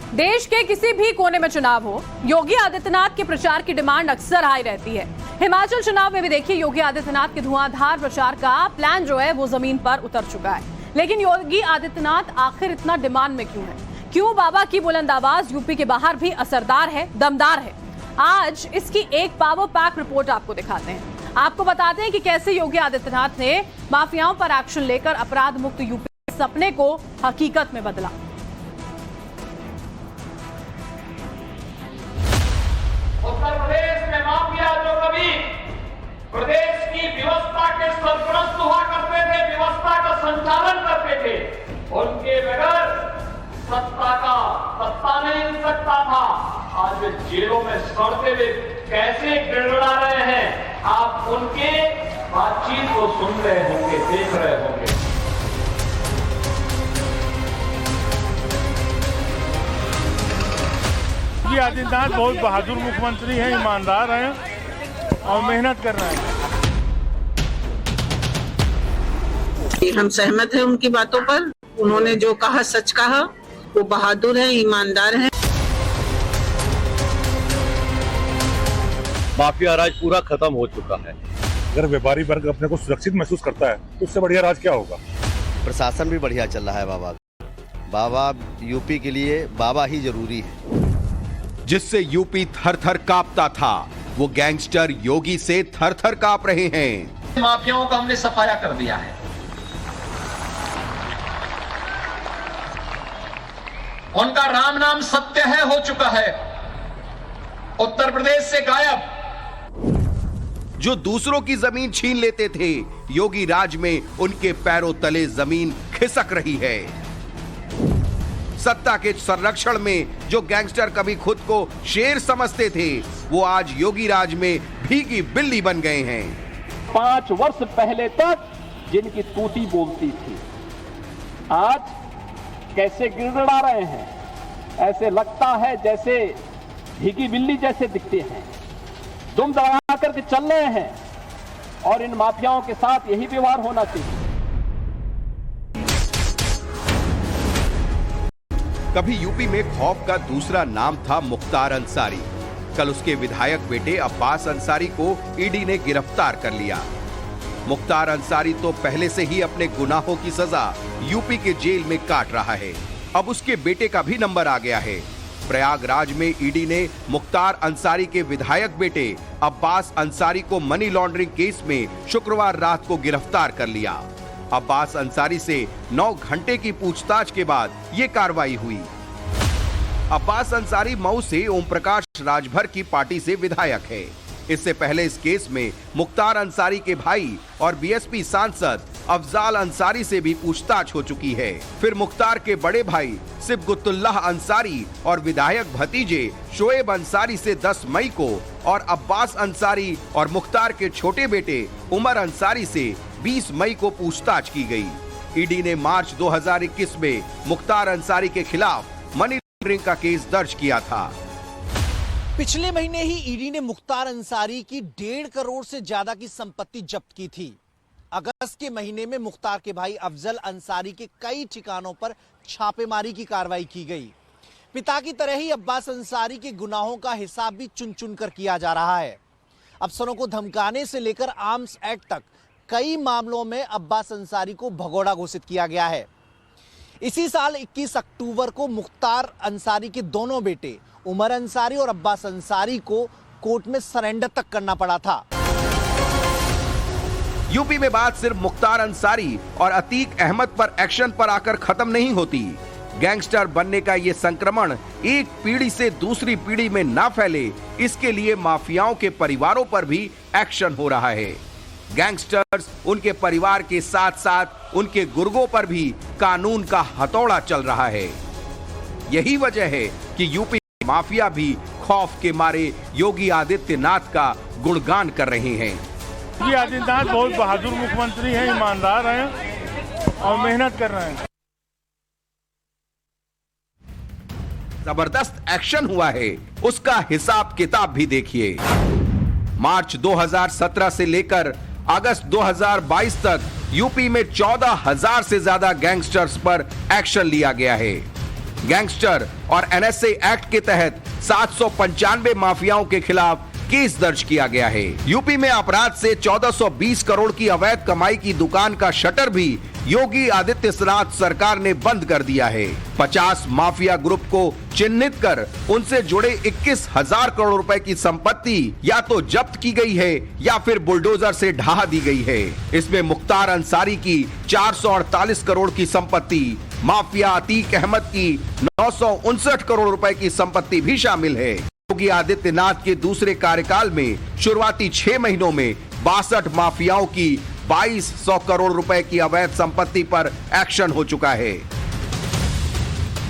देश के किसी भी कोने में चुनाव हो, योगी आदित्यनाथ के प्रचार की डिमांड अक्सर हाई रहती है। हिमाचल चुनाव में भी देखिए योगी आदित्यनाथ के धुआंधार प्रचार का प्लान जो है वो जमीन पर उतर चुका है। लेकिन योगी आदित्यनाथ आखिर इतना डिमांड में क्यों है? क्यों बाबा की बुलंद आवाज यूपी के बाहर भी असरदार है, दमदार है? आज इसकी एक पावर पैक रिपोर्ट आपको दिखाते हैं। आपको बताते हैं कि कैसे योगी आदित्यनाथ ने माफियाओं पर एक्शन लेकर अपराध मुक्त यूपी के सपने को हकीकत में बदला। उत्तर प्रदेश में माफिया जो कभी प्रदेश की व्यवस्था के सरपरस्त हुआ करते थे, व्यवस्था का संचालन करते थे, उनके बगैर सत्ता नहीं मिल सकता था। आज वे जेलों में सड़ते हुए कैसे गिड़गिड़ा रहे हैं, आप उनके बातचीत को सुन रहे होंगे, देख रहे होंगे। योगी आदित्यनाथ बहुत बहादुर मुख्यमंत्री हैं, ईमानदार हैं और मेहनत कर रहे हैं। हम सहमत हैं उनकी बातों पर। उन्होंने जो कहा सच कहा। वो बहादुर हैं, ईमानदार हैं। माफिया राज पूरा खत्म हो चुका है। अगर व्यापारी वर्ग अपने को सुरक्षित महसूस करता है तो उससे बढ़िया राज क्या होगा? प्रशासन भी बढ़िया चल रहा है। बाबा यूपी के लिए बाबा ही जरूरी है। जिससे यूपी थर थर कांपता था, वो गैंगस्टर योगी से थर थर कांप रहे हैं। माफियाओं का हमने सफाया कर दिया है। उनका राम नाम सत्य है हो चुका है। उत्तर प्रदेश से गायब। जो दूसरों की जमीन छीन लेते थे, योगी राज में उनके पैरों तले जमीन खिसक रही है। सत्ता के संरक्षण में जो गैंगस्टर कभी खुद को शेर समझते थे, वो आज योगी राज में भीगी बिल्ली बन गए हैं। 5 वर्ष पहले तक जिनकी तूती बोलती थी, आज कैसे गिड़गिड़ा रहे हैं। ऐसे लगता है जैसे भीगी बिल्ली जैसे दिखते हैं। दुम दबा करके चल रहे हैं और इन माफियाओं के साथ यही व्यवहार होना चाहिए। कभी यूपी में खौफ का दूसरा नाम था मुख्तार अंसारी। कल उसके विधायक बेटे अब्बास अंसारी को ईडी ने गिरफ्तार कर लिया। मुख्तार अंसारी तो पहले से ही अपने गुनाहों की सजा यूपी के जेल में काट रहा है। अब उसके बेटे का भी नंबर आ गया है। प्रयागराज में ईडी ने मुख्तार अंसारी के विधायक बेटे अब्बास अंसारी को मनी लॉन्ड्रिंग केस में शुक्रवार रात को गिरफ्तार कर लिया। अब्बास अंसारी से 9 घंटे की पूछताछ के बाद यह कार्रवाई हुई। अब्बास अंसारी मऊ से ओम प्रकाश राजभर की पार्टी से विधायक है। इससे पहले इस केस में मुख्तार अंसारी के भाई और बीएसपी सांसद अफजाल अंसारी से भी पूछताछ हो चुकी है। फिर मुख्तार के बड़े भाई सिबगुतुल्लाह अंसारी और विधायक भतीजे शोएब अंसारी से 10 मई को और अब्बास अंसारी और मुख्तार के छोटे बेटे उमर अंसारी से 20 मई को पूछताछ की गई। ईडी ने मार्च 2021 में मुख्तार अंसारी के खिलाफ मनी लॉन्ड्रिंग का केस दर्ज किया था। पिछले महीने ही ईडी ने मुख्तार अंसारी की 1.5 करोड़ से ज्यादा की संपत्ति जब्त की थी। अगस्त के महीने में मुख्तार के भाई अफजल अंसारी के कई ठिकानों पर छापेमारी की कार्रवाई की गई। पिता की तरह ही अब्बास अंसारी के गुनाहों का हिसाब भी चुन चुन कर किया जा रहा है। अफसरों को धमकाने से लेकर आर्म्स एक्ट तक कई मामलों में अब्बास अंसारी को भगोड़ा घोषित किया गया है। इसी साल 21 अक्टूबर को मुख्तार अंसारी के दोनों बेटे उमर अंसारी और अब्बास अंसारी को कोर्ट में सरेंडर तक करना पड़ा था। यूपी में बात सिर्फ मुख्तार अंसारी और अतीक अहमद पर एक्शन पर आकर खत्म नहीं होती। गैंगस्टर बनने का ये संक्रमण एक पीढ़ी से दूसरी पीढ़ी में ना फैले, इसके लिए माफियाओं के परिवारों पर भी एक्शन हो रहा है। गैंगस्टर्स, उनके परिवार के साथ साथ उनके गुर्गों पर भी कानून का हथौड़ा चल रहा है। यही वजह है कि यूपी माफिया भी खौफ के मारे योगी आदित्यनाथ का गुणगान कर रहे हैं। योगी आदित्यनाथ बहुत बहादुर मुख्यमंत्री हैं, ईमानदार हैं और मेहनत कर रहे हैं। जबरदस्त एक्शन हुआ है, उसका हिसाब किताब भी देखिए। मार्च 2017 से लेकर अगस्त 2022 तक यूपी में 14,000 से ज्यादा गैंगस्टर्स पर एक्शन लिया गया है। गैंगस्टर और एनएसए एक्ट के तहत 795 माफियाओं के खिलाफ केस दर्ज किया गया है। यूपी में अपराध से 1420 करोड़ की अवैध कमाई की दुकान का शटर भी योगी आदित्यनाथ सरकार ने बंद कर दिया है। 50 माफिया ग्रुप को चिन्हित कर उनसे जुड़े 21,000 करोड़ रुपए की संपत्ति या तो जब्त की गई है या फिर बुलडोजर से ढहा दी गई है। इसमें मुख्तार अंसारी की 448 करोड़ की संपत्ति, माफिया अतीक अहमद की 959 करोड़ रुपए की संपत्ति भी शामिल है। योगी आदित्यनाथ के दूसरे कार्यकाल में शुरुआती 6 महीनों में 62 माफियाओं की 2200 करोड़ रुपए की अवैध संपत्ति पर एक्शन हो चुका है।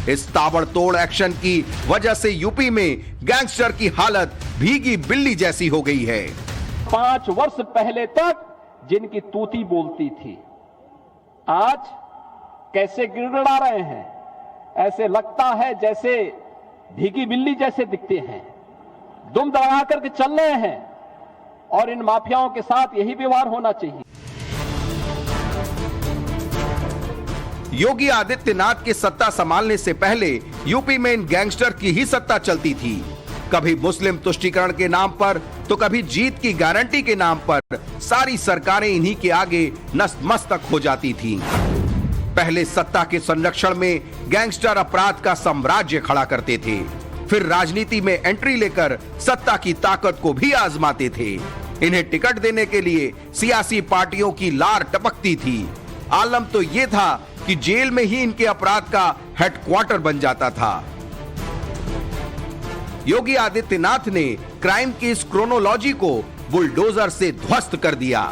इस ताबड़तोड़ एक्शन की वजह से यूपी में गैंगस्टर की हालत भीगी बिल्ली जैसी हो गई है। 5 वर्ष पहले तक जिनकी तूती बोलती थी, आज कैसे गिड़गिड़ा रहे हैं। ऐसे लगता है जैसे भीगी बिल्ली जैसे दिखते हैं, दुम दबा करके चल रहे हैं और इन माफियाओं के साथ यही व्यवहार होना चाहिए। योगी आदित्यनाथ के सत्ता संभालने से पहले यूपी में इन गैंगस्टर की ही सत्ता चलती थी। कभी मुस्लिम तुष्टीकरण के नाम पर तो कभी जीत की गारंटी के नाम पर सारी सरकारें इन्हीं के आगे नतमस्तक हो जाती थीं। पहले सत्ता के संरक्षण में गैंगस्टर अपराध का साम्राज्य खड़ा करते थे, फिर राजनीति में एंट्री लेकर सत्ता की ताकत को भी आजमाते थे। इन्हें टिकट देने के लिए सियासी पार्टियों की लार टपकती थी। आलम तो ये था कि जेल में ही इनके अपराध का हेडक्वार्टर बन जाता था। योगी आदित्यनाथ ने क्राइम की इस क्रोनोलॉजी को बुलडोजर से ध्वस्त कर दिया।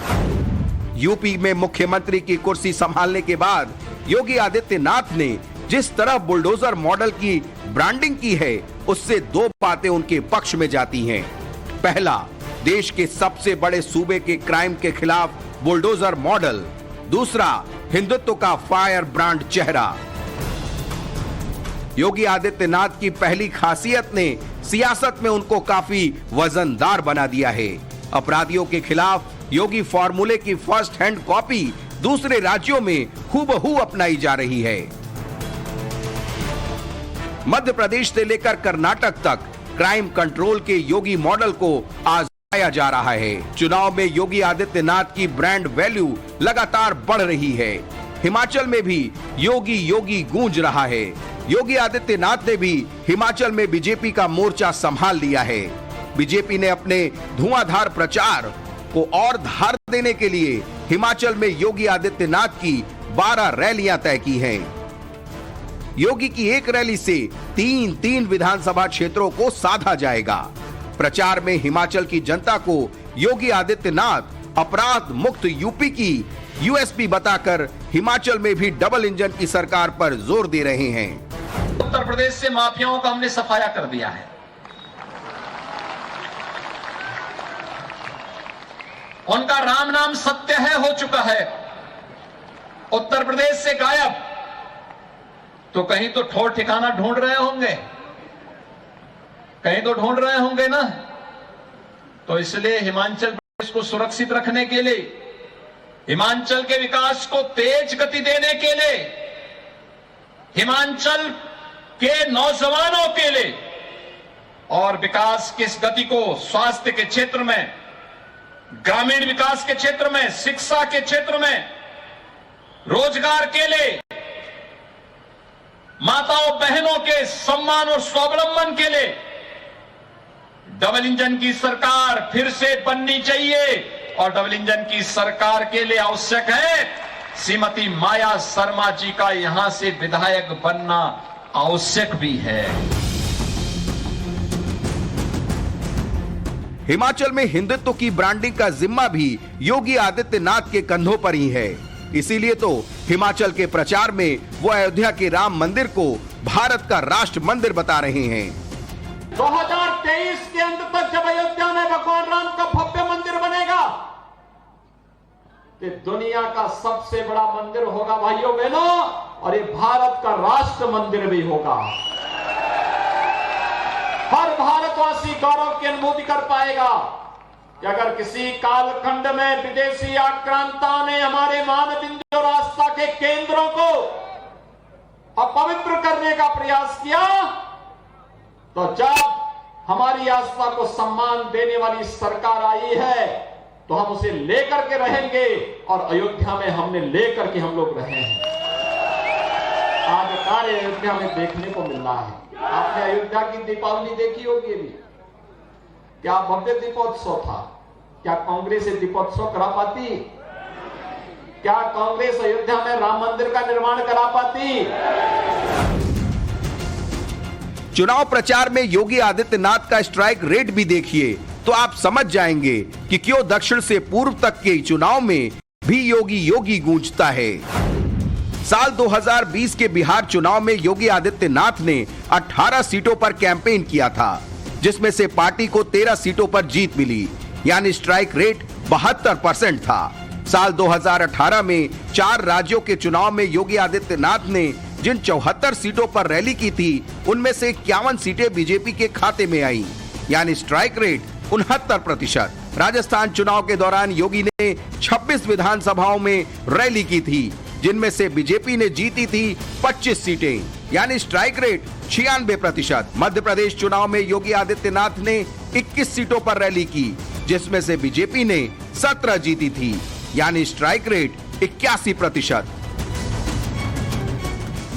यूपी में मुख्यमंत्री की कुर्सी संभालने के बाद योगी आदित्यनाथ ने जिस तरह बुलडोजर मॉडल की ब्रांडिंग की है, उससे 2 बातें उनके पक्ष में जाती हैं। पहला, देश के सबसे बड़े सूबे के क्राइम के खिलाफ बुलडोजर मॉडल। दूसरा, हिंदुत्व का फायर ब्रांड चेहरा। योगी आदित्यनाथ की पहली खासियत ने सियासत में उनको काफी वजनदार बना दिया है। अपराधियों के खिलाफ योगी फॉर्मूले की फर्स्ट हैंड कॉपी दूसरे राज्यों में हूबहू अपनाई जा रही है। मध्य प्रदेश से लेकर कर्नाटक तक क्राइम कंट्रोल के योगी मॉडल को आजमाया जा रहा है। चुनाव में योगी आदित्यनाथ की ब्रांड वैल्यू लगातार बढ़ रही है। हिमाचल में भी योगी योगी गूंज रहा है। योगी आदित्यनाथ ने भी हिमाचल में बीजेपी का मोर्चा संभाल लिया है। बीजेपी ने अपने धुआंधार प्रचार को और धार देने के लिए हिमाचल में योगी आदित्यनाथ की 12 रैलियां तय की हैं। योगी की एक रैली से 3 विधानसभा क्षेत्रों को साधा जाएगा। प्रचार में हिमाचल की जनता को योगी आदित्यनाथ अपराध मुक्त यूपी की यूएसपी बताकर हिमाचल में भी डबल इंजन की सरकार पर जोर दे रहे हैं। उत्तर प्रदेश से माफियाओं का हमने सफाया कर दिया है। उनका राम नाम सत्य है हो चुका है। उत्तर प्रदेश से गायब, तो कहीं तो ठौर ठिकाना ढूंढ रहे होंगे, कहीं तो ढूंढ रहे होंगे ना। तो इसलिए हिमाचल प्रदेश को सुरक्षित रखने के लिए, हिमाचल के विकास को तेज गति देने के लिए, हिमाचल के नौजवानों के लिए और विकास की इस गति को स्वास्थ्य के क्षेत्र में, ग्रामीण विकास के क्षेत्र में, शिक्षा के क्षेत्र में, रोजगार के लिए, माताओं बहनों के सम्मान और स्वावलंबन के लिए डबल इंजन की सरकार फिर से बननी चाहिए। और डबल इंजन की सरकार के लिए आवश्यक है श्रीमती माया शर्मा जी का यहां से विधायक बनना आवश्यक भी है। हिमाचल में हिंदुत्व की ब्रांडिंग का जिम्मा भी योगी आदित्यनाथ के कंधों पर ही है। इसीलिए तो हिमाचल के प्रचार में वो अयोध्या के राम मंदिर को भारत का राष्ट्र मंदिर बता रहे हैं। 2023 के अंत तक जब अयोध्या में भगवान राम का भव्य मंदिर बनेगा, तो दुनिया का सबसे बड़ा मंदिर होगा भाइयों बहनों, और ये भारत का राष्ट्र मंदिर भी होगा। हर भारतवासी गौरव की अनुभूति कर पाएगा कि अगर किसी कालखंड में विदेशी आक्रांता ने हमारे मानबिंदु और आस्था के केंद्रों को अपवित्र करने का प्रयास किया, तो जब हमारी आस्था को सम्मान देने वाली सरकार आई है तो हम उसे लेकर के रहेंगे, और अयोध्या में हमने लेकर के हम लोग रहे हैं। आज कार्य अयोध्या में देखने को मिल रहा है। आपने अयोध्या की दीपावली देखी होगी अभी, क्या भव्य दीपोत्सव था। क्या कांग्रेस दीपोत्सव करा पाती? क्या कांग्रेस अयोध्या में राम मंदिर का निर्माण करा पाती? चुनाव प्रचार में योगी आदित्यनाथ का स्ट्राइक रेट भी देखिए तो आप समझ जाएंगे कि क्यों दक्षिण से पूर्व तक के चुनाव में भी योगी योगी गूंजता है। साल 2020 के बिहार चुनाव में योगी आदित्यनाथ ने 18 सीटों पर कैंपेन किया था, जिसमें से पार्टी को 13 सीटों पर जीत मिली, यानी स्ट्राइक रेट 72% था। साल 2018 में 4 राज्यों के चुनाव में योगी आदित्यनाथ ने जिन 74 सीटों पर रैली की थी, उनमें से 51 सीटें बीजेपी के खाते में आईं, यानी स्ट्राइक रेट 69%। राजस्थान चुनाव के दौरान योगी ने 26 विधानसभाओं में रैली की थी, जिनमें से बीजेपी ने जीती थी 25 सीटें, यानी स्ट्राइक रेट 96%। मध्य प्रदेश चुनाव में योगी आदित्यनाथ ने 21 सीटों पर रैली की, जिसमें से बीजेपी ने 17 जीती थी, यानी स्ट्राइक रेट 81%।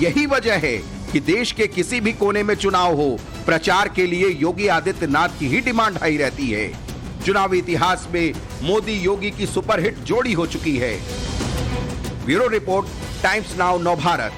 यही वजह है कि देश के किसी भी कोने में चुनाव हो, प्रचार के लिए योगी आदित्यनाथ की ही डिमांड हाई रहती है। चुनावी इतिहास में मोदी योगी की सुपरहिट जोड़ी हो चुकी है। ब्यूरो रिपोर्ट, टाइम्स नाउ नव भारत।